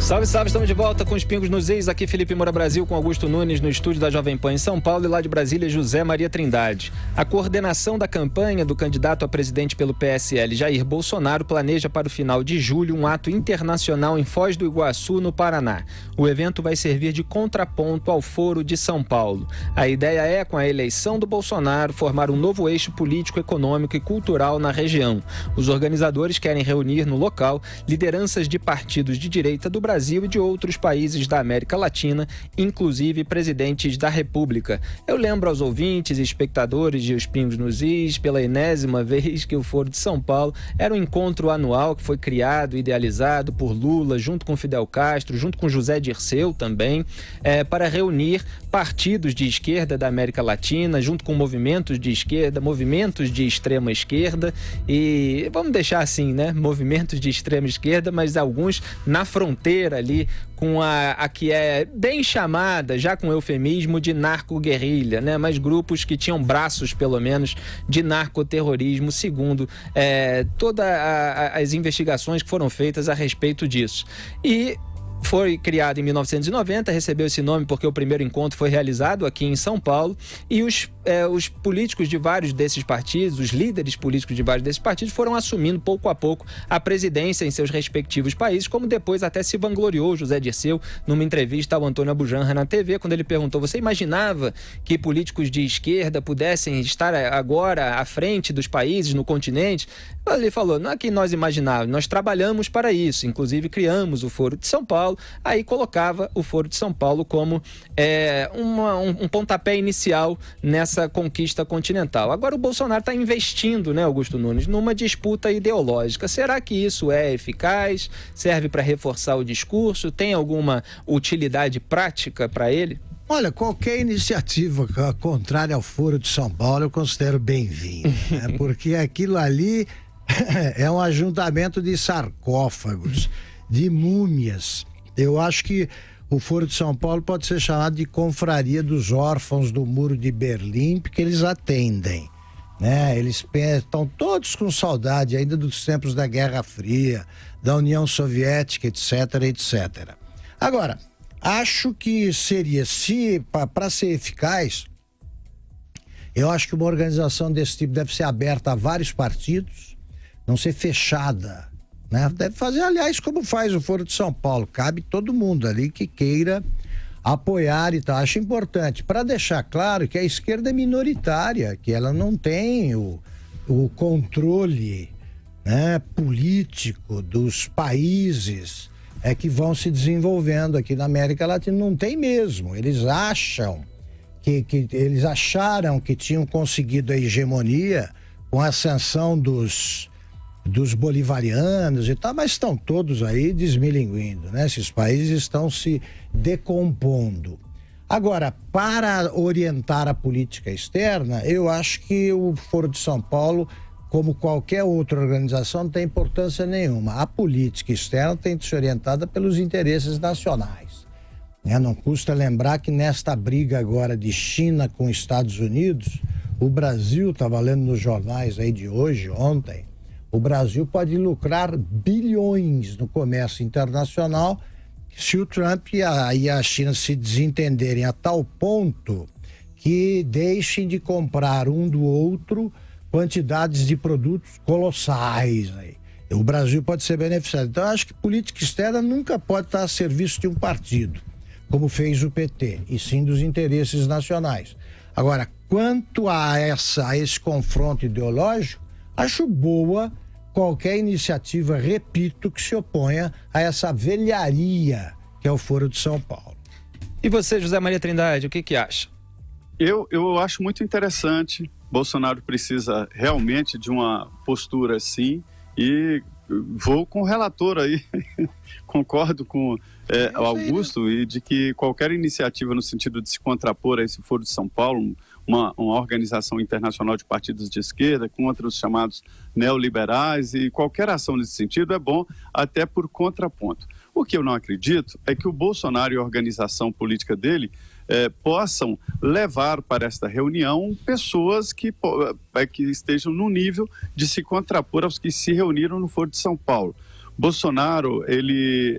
Salve, salve, estamos de volta com os Pingos nos Is. Aqui Felipe Moura Brasil com Augusto Nunes no estúdio da Jovem Pan em São Paulo e lá de Brasília José Maria Trindade. A coordenação da campanha do candidato a presidente pelo PSL Jair Bolsonaro planeja para o final de julho um ato internacional em Foz do Iguaçu, no Paraná. O evento vai servir de contraponto ao Foro de São Paulo. A ideia é, com a eleição do Bolsonaro, formar um novo eixo político, econômico e cultural na região. Os organizadores querem reunir no local lideranças de partidos de direita do Brasil e de outros países da América Latina, inclusive presidentes da República. Eu lembro aos ouvintes e espectadores de Os Pingos nos Is, pela enésima vez, que o Foro de São Paulo era um encontro anual que foi criado e idealizado por Lula, junto com Fidel Castro, junto com José Dirceu também, para reunir partidos de esquerda da América Latina, junto com movimentos de esquerda, movimentos de extrema esquerda e, vamos deixar assim, né, movimentos de extrema esquerda, mas alguns na fronteira ali com a que é bem chamada, já com eufemismo, de narco-guerrilha, né? Mas grupos que tinham braços, pelo menos, de narcoterrorismo, segundo todas as investigações que foram feitas a respeito disso. E foi criado em 1990, recebeu esse nome porque o primeiro encontro foi realizado aqui em São Paulo e os políticos de vários desses partidos, os líderes políticos de vários desses partidos foram assumindo pouco a pouco a presidência em seus respectivos países, como depois até se vangloriou José Dirceu numa entrevista ao Antônio Abujanra na TV, quando ele perguntou: você imaginava que políticos de esquerda pudessem estar agora à frente dos países no continente? Ele falou: não é que nós imaginávamos, nós trabalhamos para isso, inclusive criamos o Foro de São Paulo. Aí colocava o Foro de São Paulo como um pontapé inicial nessa conquista continental. Agora o Bolsonaro está investindo, né, Augusto Nunes, numa disputa ideológica. Será que isso é eficaz? Serve para reforçar o discurso? Tem alguma utilidade prática para ele? Olha, qualquer iniciativa contrária ao Foro de São Paulo eu considero bem-vinda, né? Porque aquilo ali é um ajuntamento de sarcófagos, de múmias. Eu acho que o Foro de São Paulo pode ser chamado de confraria dos órfãos do Muro de Berlim, porque eles atendem, né? Eles estão todos com saudade ainda dos tempos da Guerra Fria, da União Soviética, etc, etc. Agora, acho que seria, para ser eficaz, eu acho que uma organização desse tipo deve ser aberta a vários partidos, não ser fechada, né? Deve fazer, aliás, como faz o Foro de São Paulo, cabe todo mundo ali que queira apoiar e tal. Acho importante, para deixar claro que a esquerda é minoritária, que ela não tem o controle, né, político dos países que vão se desenvolvendo aqui na América Latina. Não tem mesmo. Eles acham eles acharam que tinham conseguido a hegemonia com a ascensão dos bolivarianos e tal, mas estão todos aí desmilinguindo, né? Esses países estão se decompondo. Agora, para orientar a política externa, eu acho que o Foro de São Paulo, como qualquer outra organização, não tem importância nenhuma. A política externa tem que ser orientada pelos interesses nacionais, né? Não custa lembrar que nesta briga agora de China com Estados Unidos, o Brasil, estava lendo nos jornais aí de hoje, ontem, o Brasil pode lucrar bilhões no comércio internacional se o Trump e a China se desentenderem a tal ponto que deixem de comprar um do outro quantidades de produtos colossais aí. O Brasil pode ser beneficiado. Então, eu acho que política externa nunca pode estar a serviço de um partido, como fez o PT, e sim dos interesses nacionais. Agora, quanto a esse confronto ideológico, acho boa qualquer iniciativa, repito, que se oponha a essa velharia que é o Foro de São Paulo. E você, José Maria Trindade, o que acha? Eu acho muito interessante. Bolsonaro precisa realmente de uma postura assim, e vou com o relator aí, concordo com o Augusto, e de que qualquer iniciativa no sentido de se contrapor a esse Foro de São Paulo, uma organização internacional de partidos de esquerda contra os chamados neoliberais, e qualquer ação nesse sentido é bom, até por contraponto. O que eu não acredito é que o Bolsonaro e a organização política dele possam levar para esta reunião pessoas que estejam no nível de se contrapor aos que se reuniram no Foro de São Paulo. Bolsonaro, ele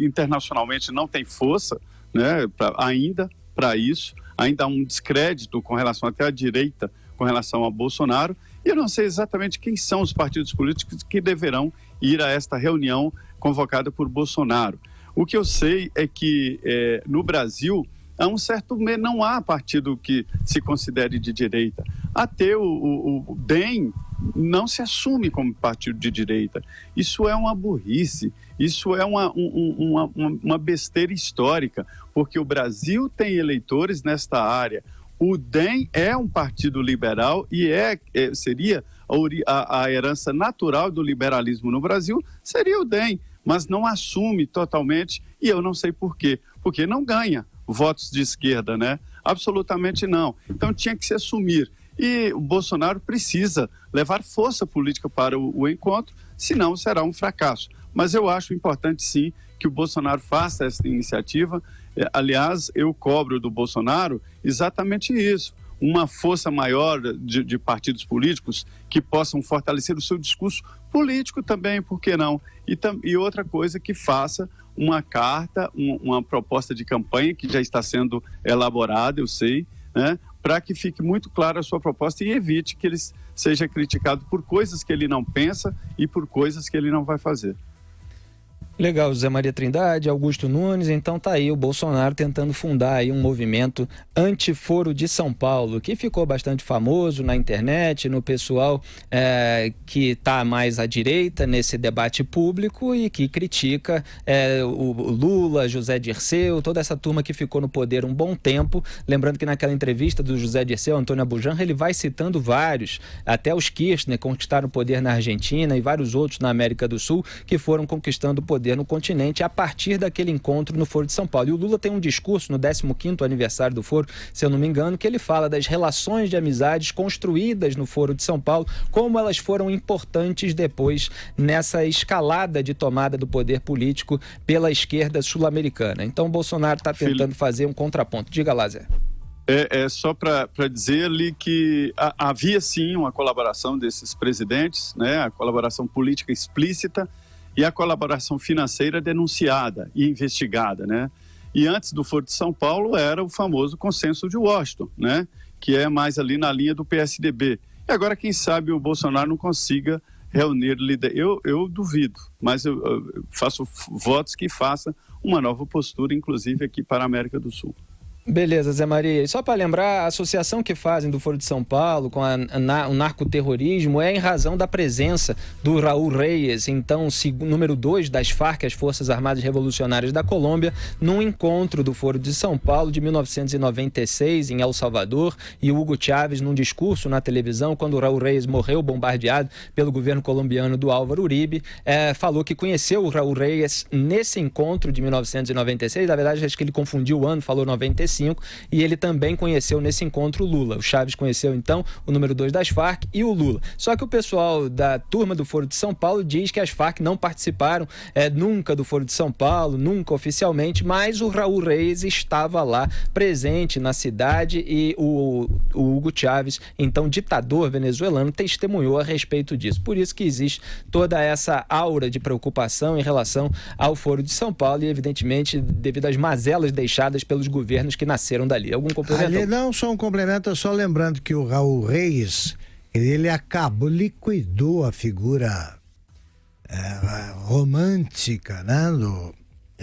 internacionalmente não tem força, né, ainda para isso, ainda há um descrédito com relação até à direita, com relação a Bolsonaro, e eu não sei exatamente quem são os partidos políticos que deverão ir a esta reunião convocada por Bolsonaro. O que eu sei é que no Brasil há não há partido que se considere de direita. Até o DEM não se assume como partido de direita. Isso é uma burrice, isso é uma besteira histórica, porque o Brasil tem eleitores nesta área. O DEM é um partido liberal e seria a herança natural do liberalismo no Brasil, seria o DEM, mas não assume totalmente, e eu não sei por quê. Porque não ganha votos de esquerda, né? Absolutamente não. Então tinha que se assumir. E o Bolsonaro precisa levar força política para o encontro, senão será um fracasso. Mas eu acho importante, sim, que o Bolsonaro faça essa iniciativa. Aliás, eu cobro do Bolsonaro exatamente isso, uma força maior de partidos políticos que possam fortalecer o seu discurso político também, por que não? E outra coisa, que faça uma carta, uma proposta de campanha que já está sendo elaborada, eu sei, né, para que fique muito clara a sua proposta e evite que ele seja criticado por coisas que ele não pensa e por coisas que ele não vai fazer. Legal, José Maria Trindade, Augusto Nunes, então tá aí o Bolsonaro tentando fundar aí um movimento anti-foro de São Paulo, que ficou bastante famoso na internet, no pessoal que tá mais à direita nesse debate público e que critica o Lula, José Dirceu, toda essa turma que ficou no poder um bom tempo. Lembrando que naquela entrevista do José Dirceu, Antônio Abujamra, ele vai citando vários, até os Kirchner conquistaram o poder na Argentina e vários outros na América do Sul que foram conquistando o poder no continente a partir daquele encontro no Foro de São Paulo. E o Lula tem um discurso no 15º aniversário do Foro, se eu não me engano, que ele fala das relações de amizades construídas no Foro de São Paulo, como elas foram importantes depois nessa escalada de tomada do poder político pela esquerda sul-americana. Então o Bolsonaro está tentando fazer um contraponto. Diga lá, Zé. Só para dizer-lhe que havia sim uma colaboração desses presidentes, né, a colaboração política explícita, e a colaboração financeira denunciada e investigada, né? E antes do Foro de São Paulo era o famoso consenso de Washington, né? Que é mais ali na linha do PSDB. E agora, quem sabe, o Bolsonaro não consiga reunir líderes. Eu duvido, mas eu faço votos que faça uma nova postura, inclusive aqui para a América do Sul. Beleza, Zé Maria. E só para lembrar, a associação que fazem do Foro de São Paulo com o narcoterrorismo é em razão da presença do Raul Reyes, então número 2 das Farc, as Forças Armadas Revolucionárias da Colômbia, num encontro do Foro de São Paulo de 1996 em El Salvador, e Hugo Chávez, num discurso na televisão, quando o Raul Reyes morreu bombardeado pelo governo colombiano do Álvaro Uribe, falou que conheceu o Raul Reyes nesse encontro de 1996, na verdade acho que ele confundiu o ano, falou 95, e ele também conheceu nesse encontro o Lula. O Chávez conheceu então o número 2 das Farc e o Lula. Só que o pessoal da turma do Foro de São Paulo diz que as Farc não participaram nunca do Foro de São Paulo, nunca oficialmente, mas o Raul Reyes estava lá presente na cidade e o Hugo Chávez, então ditador venezuelano, testemunhou a respeito disso. Por isso que existe toda essa aura de preocupação em relação ao Foro de São Paulo e, evidentemente, devido às mazelas deixadas pelos governos que nasceram dali. Algum complemento? Ali não, só um complemento, só lembrando que o Raul Reyes, ele liquidou a figura romântica, né,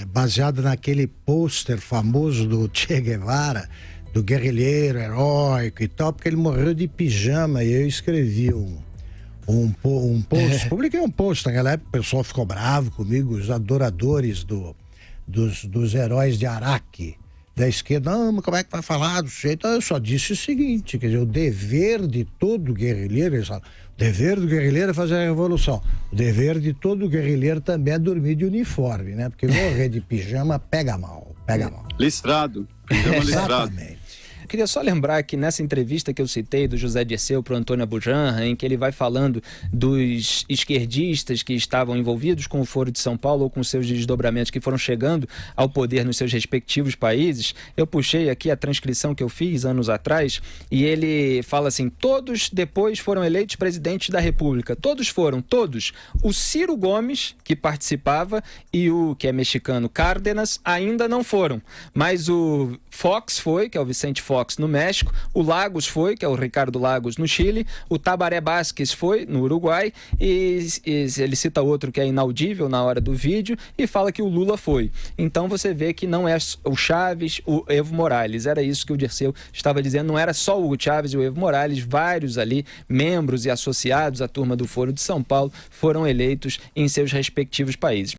baseado naquele pôster famoso do Che Guevara, do guerrilheiro heróico e tal, porque ele morreu de pijama, e eu escrevi um post, publiquei um post naquela época, o pessoal ficou bravo comigo, os adoradores dos heróis de Araque, da esquerda. Não, mas como é que vai falar do sujeito? Eu só disse o seguinte, quer dizer, o dever de todo guerrilheiro, eles falam, o dever do guerrilheiro é fazer a revolução, o dever de todo guerrilheiro também é dormir de uniforme, né? Porque morrer de pijama pega mal. Listrado. Exatamente. Eu queria só lembrar que nessa entrevista que eu citei do José Dirceu para o Antônio Abujamra, em que ele vai falando dos esquerdistas que estavam envolvidos com o Foro de São Paulo ou com seus desdobramentos que foram chegando ao poder nos seus respectivos países, eu puxei aqui a transcrição que eu fiz anos atrás e ele fala assim: todos depois foram eleitos presidentes da República. Todos foram, todos. O Ciro Gomes, que participava, e o que é mexicano, Cárdenas, ainda não foram. Mas o Fox foi, que é o Vicente Fox no México, o Lagos foi, que é o Ricardo Lagos no Chile, o Tabaré Vázquez foi no Uruguai e ele cita outro que é inaudível na hora do vídeo e fala que o Lula foi. Então você vê que não é o Chaves, o Evo Morales, era isso que o Dirceu estava dizendo, não era só o Hugo Chávez e o Evo Morales, vários ali, membros e associados à turma do Foro de São Paulo, foram eleitos em seus respectivos países.